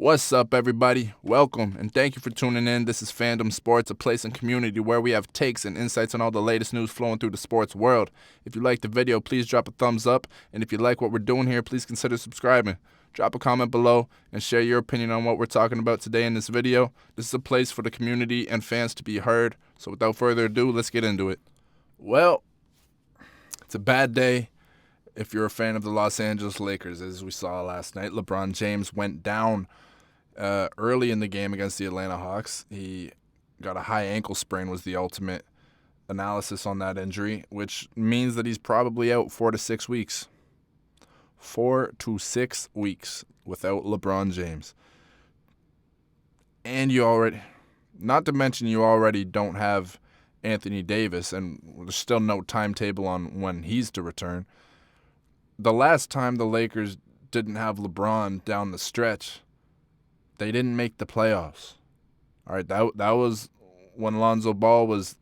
What's up, everybody? Welcome, and thank you for tuning in. This is FanDumb Sports, a place and community where we have takes and insights on all the latest news flowing through the sports world. If you like the video, please drop a thumbs up, and if you like what we're doing here, please consider subscribing. Drop a comment below and share your opinion on what we're talking about today in this video. This is a place for the community and fans to be heard, so without further ado, let's get into it. Well, it's a bad day if you're a fan of the Los Angeles Lakers. As we saw last night, LeBron James went down early in the game against the Atlanta Hawks. He got a high ankle sprain, was the ultimate analysis on that injury, which means that he's probably out 4 to 6 weeks. 4 to 6 weeks without LeBron James. And not to mention you already don't have Anthony Davis, and there's still no timetable on when he's to return. The last time the Lakers didn't have LeBron down the stretch, they didn't make the playoffs. All right, that was when Lonzo Ball was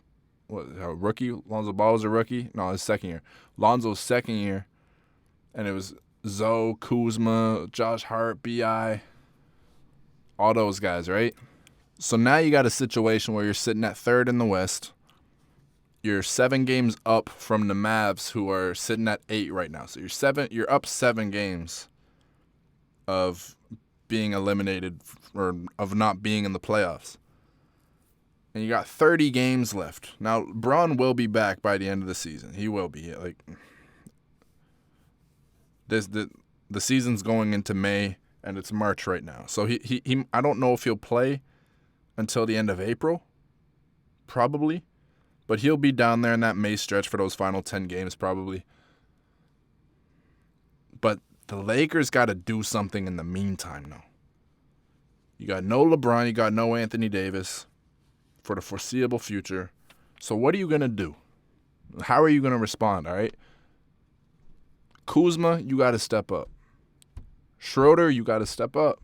a rookie. Lonzo Ball was a rookie? No, his second year. Lonzo's second year, and it was Zoe, Kuzma, Josh Hart, B.I., all those guys, right? So now you got a situation where you're sitting at third in the West. You're 7 games up from the Mavs, who are sitting at 8 right now. So you're up 7 games of being eliminated or of not being in the playoffs. And you got 30 games left. Now, Braun will be back by the end of the season. He will be. The season's going into May, and it's March right now. So he I don't know if he'll play until the end of April, probably. But he'll be down there in that May stretch for those final 10 games, probably. But the Lakers got to do something in the meantime, though. You got no LeBron, you got no Anthony Davis for the foreseeable future. So what are you going to do? How are you going to respond, all right? Kuzma, you got to step up. Schroeder, you got to step up.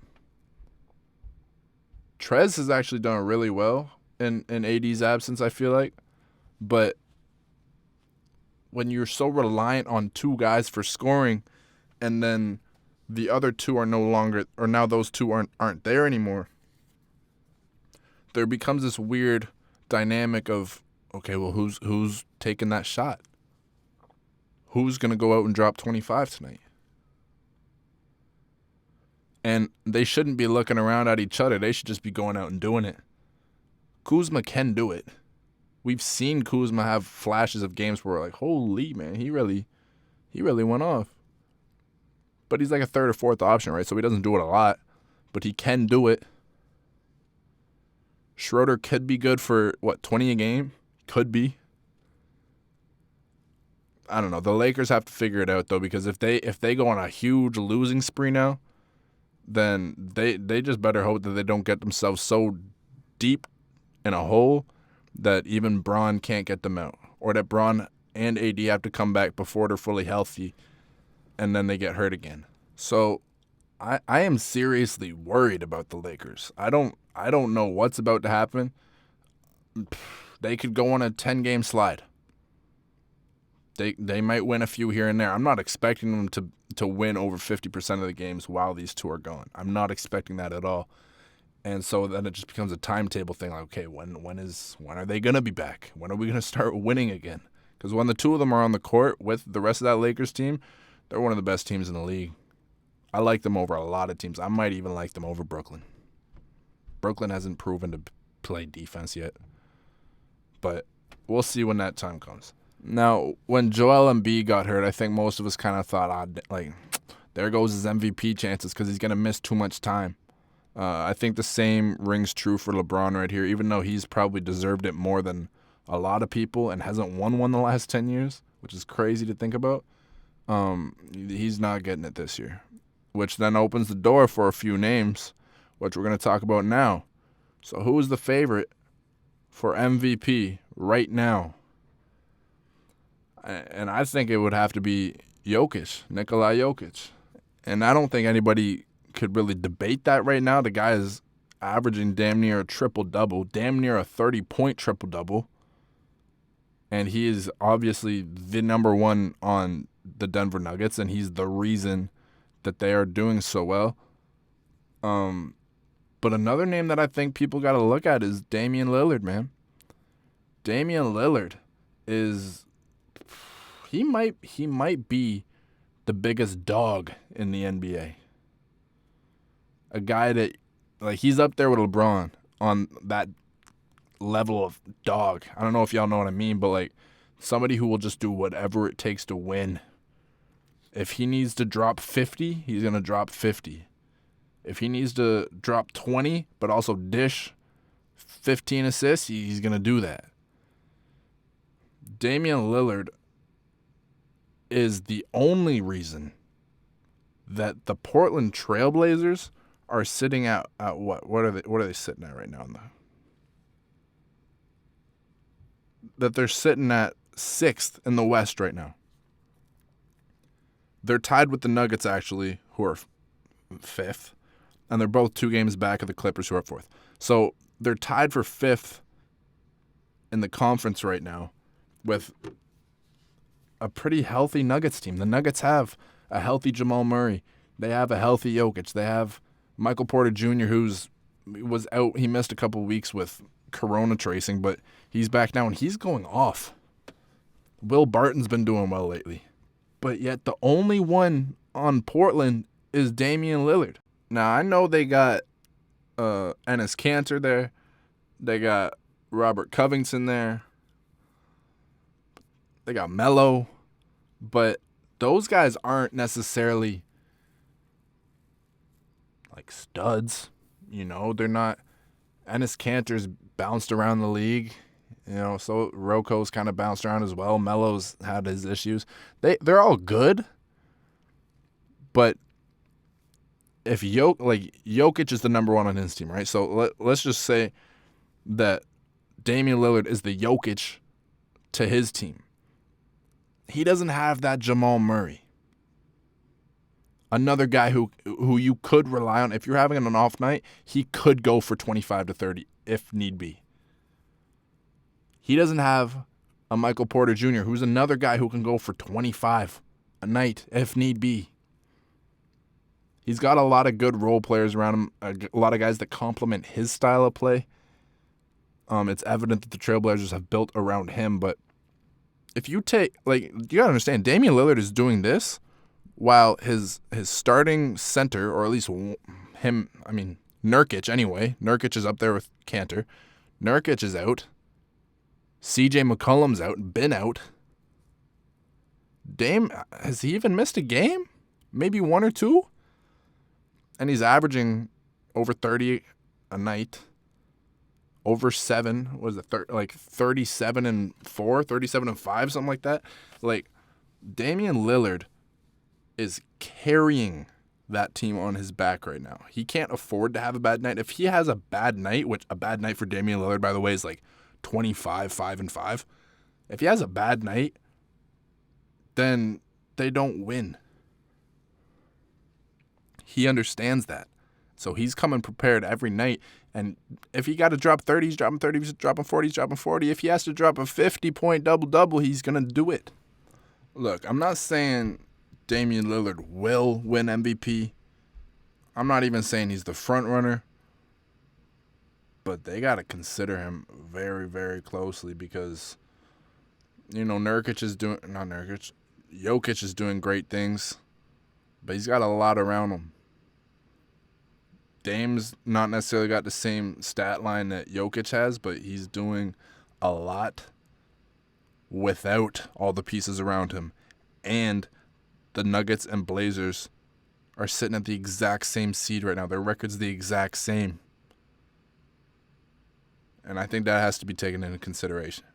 Trez has actually done really well in AD's absence, I feel like. But when you're so reliant on 2 guys for scoring, and then the other 2 are no longer, or now those 2 aren't there anymore, there becomes this weird dynamic of, okay, well, who's taking that shot? Who's going to go out and drop 25 tonight? And they shouldn't be looking around at each other. They should just be going out and doing it. Kuzma can do it. We've seen Kuzma have flashes of games where we're like, holy man, he really went off. But he's like a third or fourth option, right? So he doesn't do it a lot, but he can do it. Schroeder could be good for, 20 a game? Could be. I don't know. The Lakers have to figure it out, though, because if they go on a huge losing spree now, then they just better hope that they don't get themselves so deep in a hole that even Braun can't get them out, or that Braun and AD have to come back before they're fully healthy, and then they get hurt again. So I am seriously worried about the Lakers. I don't know what's about to happen. They could go on a 10-game slide. They might win a few here and there. I'm not expecting them to win over 50% of the games while these 2 are gone. I'm not expecting that at all. And so then it just becomes a timetable thing. Like, okay, when are they going to be back? When are we going to start winning again? Because when the 2 of them are on the court with the rest of that Lakers team, they're one of the best teams in the league. I like them over a lot of teams. I might even like them over Brooklyn. Brooklyn hasn't proven to play defense yet. But we'll see when that time comes. Now, when Joel Embiid got hurt, I think most of us kind of thought, there goes his MVP chances because he's going to miss too much time. I think the same rings true for LeBron right here, even though he's probably deserved it more than a lot of people and hasn't won one the last 10 years, which is crazy to think about. He's not getting it this year, which then opens the door for a few names, which we're going to talk about now. So who is the favorite for MVP right now? And I think it would have to be Jokic, Nikola Jokic. And I don't think anybody could really debate that right now. The guy is averaging damn near a triple-double, damn near a 30-point triple-double. And he is obviously the number 1 on the Denver Nuggets, and he's the reason that they are doing so well. But another name that I think people got to look at is Damian Lillard, man. Damian Lillard is he might be the biggest dog in the NBA. A guy that he's up there with LeBron on that level of dog. I don't know if y'all know what I mean, but somebody who will just do whatever it takes to win. If he needs to drop 50, he's going to drop 50. If he needs to drop 20 but also dish 15 assists, he's going to do that. Damian Lillard is the only reason that the Portland Trailblazers are sitting at what? What are they sitting at right now? That they're sitting at 6th in the West right now. They're tied with the Nuggets, actually, who are 5th. And they're both 2 games back of the Clippers, who are 4th. So they're tied for 5th in the conference right now with a pretty healthy Nuggets team. The Nuggets have a healthy Jamal Murray. They have a healthy Jokic. They have Michael Porter Jr., was out. He missed a couple weeks with corona tracing, but he's back now, and he's going off. Will Barton's been doing well lately. But yet the only one on Portland is Damian Lillard. Now, I know they got Enes Kanter there. They got Robert Covington there. They got Melo. But those guys aren't necessarily studs. They're not. Enes Kanter's bounced around the league. So Roko's kind of bounced around as well. Melo's had his issues. They're all good. But if Jokic is the number one on his team, right? So let's just say that Damian Lillard is the Jokic to his team. He doesn't have that Jamal Murray. Another guy who you could rely on. If you're having an off night, he could go for 25 to 30 if need be. He doesn't have a Michael Porter Jr., who's another guy who can go for 25 a night if need be. He's got a lot of good role players around him, a lot of guys that complement his style of play. It's evident that the Trailblazers have built around him, but if you take, you got to understand, Damian Lillard is doing this while his starting center, or at least Nurkic anyway. Nurkic is up there with Kanter. Nurkic is out. CJ McCollum's out, been out. Dame, has he even missed a game? Maybe 1 or 2? And he's averaging over 30 a night. Over 7, what is it, 37 and 4, 37 and 5, something like that. Damian Lillard is carrying that team on his back right now. He can't afford to have a bad night. If he has a bad night, which a bad night for Damian Lillard, by the way, is 25, 5 and 5. If he has a bad night, then they don't win. He understands that. So he's coming prepared every night. And if he got to drop 30, he's dropping 30. If he's dropping 40, he's dropping 40. If he has to drop a 50-point double-double, he's going to do it. Look, I'm not saying Damian Lillard will win MVP. I'm not even saying he's the front runner. But they got to consider him very, very closely because, Jokic is doing great things. But he's got a lot around him. Dame's not necessarily got the same stat line that Jokic has, but he's doing a lot without all the pieces around him. And the Nuggets and Blazers are sitting at the exact same seed right now. Their record's the exact same. And I think that has to be taken into consideration.